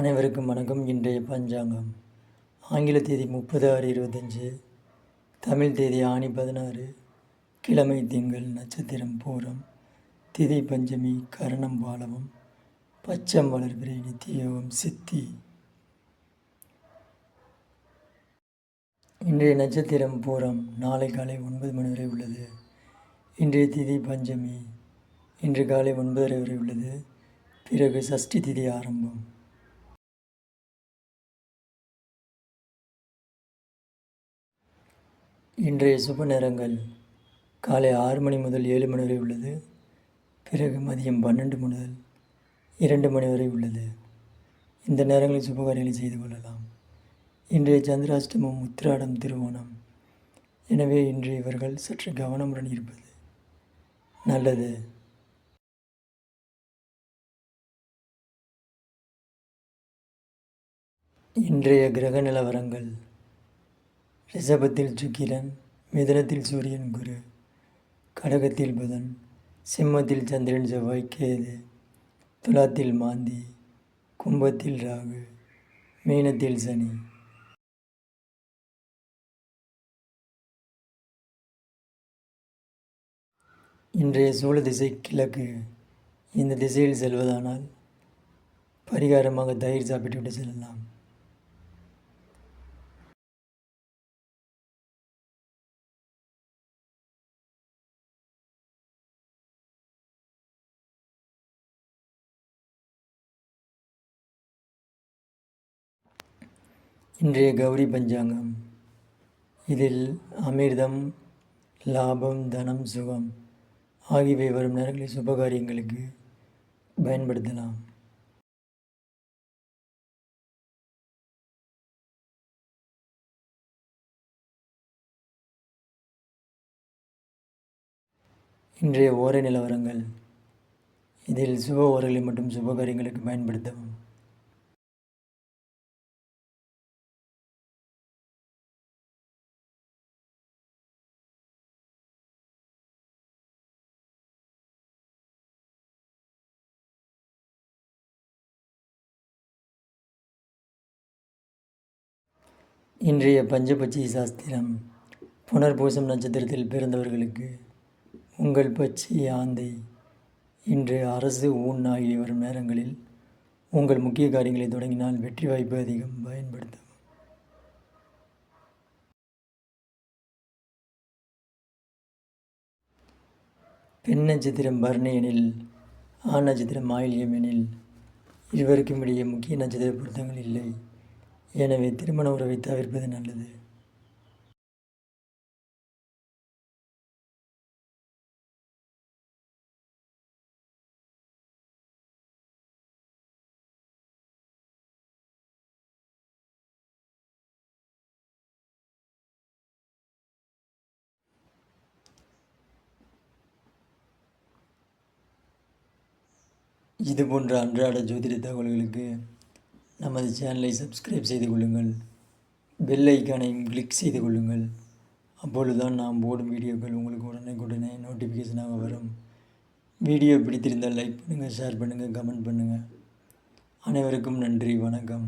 அனைவருக்கும் வணக்கம். இன்றைய பஞ்சாங்கம் ஆங்கில தேதி 30/6/25, தமிழ் தேதி ஆனி 16, கிழமை திங்கள், நட்சத்திரம் பூரம், திதி பஞ்சமி, கரணம் பாலவம், பச்சம் வளர்பிறை, நித்தியோகம் சித்தி. இன்றைய நட்சத்திரம் பூரம், நாளை காலை 9 மணி வரை உள்ளது. இன்றைய திதி பஞ்சமி, இன்று காலை 9:30 வரை உள்ளது. பிறகு சஷ்டி திதி ஆரம்பம். இன்றைய சுப நேரங்கள் காலை 6 மணி முதல் 7 மணி வரை உள்ளது. பிறகு மதியம் 12 முதல் 2 மணி வரை உள்ளது. இந்த நேரங்களில் சுபகாரியங்களை செய்து கொள்ளலாம். இன்றைய சந்திராஷ்டமம் உத்திராடம் திருவோணம். எனவே இன்று இவர்கள் சற்று கவனமுடன் இருப்பது நல்லது. இன்றைய கிரக நிலவரங்கள்: ரிஷபத்தில் சுக்கிரன், மிதுனத்தில் சூரியன் குரு, கடகத்தில் புதன், சிம்மத்தில் சந்திரன் செவ்வாய் கேது, துலாத்தில் மாந்தி, கும்பத்தில் ராகு, மீனத்தில் சனி. இன்றைய சூழ திசை கிழக்கு. இந்த திசையில் செல்வதானால் பரிகாரமாக தயிர் சாப்பிட்டுவிட்டு செல்லலாம். இன்றைய கௌரி பஞ்சாங்கம். இதில் அமிர்தம், லாபம், தனம், சுகம் ஆகியவை வரும் நேரங்களில் சுபகாரியங்களுக்கு பயன்படுத்தலாம். இன்றைய ஓரை நிலவரங்கள். இதில் சுப ஓரைகளை மட்டும் சுபகாரியங்களுக்கு பயன்படுத்தவும். இன்றைய பஞ்சபட்சி சாஸ்திரம். புனர்பூசம் நட்சத்திரத்தில் பிறந்தவர்களுக்கு உங்கள் பட்சி ஆந்தை. இன்று அரசு, ஊன் ஆகிய வரும் நேரங்களில் உங்கள் முக்கிய காரியங்களை தொடங்கினால் வெற்றி வாய்ப்பு அதிகம். பயன்படுத்தவும். பெண் நட்சத்திரம் பரணி எனில், ஆண் நட்சத்திரம் ஆயில்யம் எனில் இருவருக்கும் இடையே முக்கிய நட்சத்திர பொருத்தங்கள் இல்லை. எனவே திருமண உறவை தவிர்ப்பது நல்லது. இது போன்ற அன்றாட ஜோதிட தகவல்களுக்கு நமது சேனலை சப்ஸ்கிரைப் செய்து கொள்ளுங்கள். பெல் ஐக்கானையும் கிளிக் செய்து கொள்ளுங்கள். அப்பொழுதுதான் நாம் போடும் வீடியோக்கள் உங்களுக்கு உடனே நோட்டிஃபிகேஷனாக வரும். வீடியோ பிடித்திருந்தால் லைக் பண்ணுங்கள், ஷேர் பண்ணுங்கள், கமெண்ட் பண்ணுங்கள். அனைவருக்கும் நன்றி, வணக்கம்.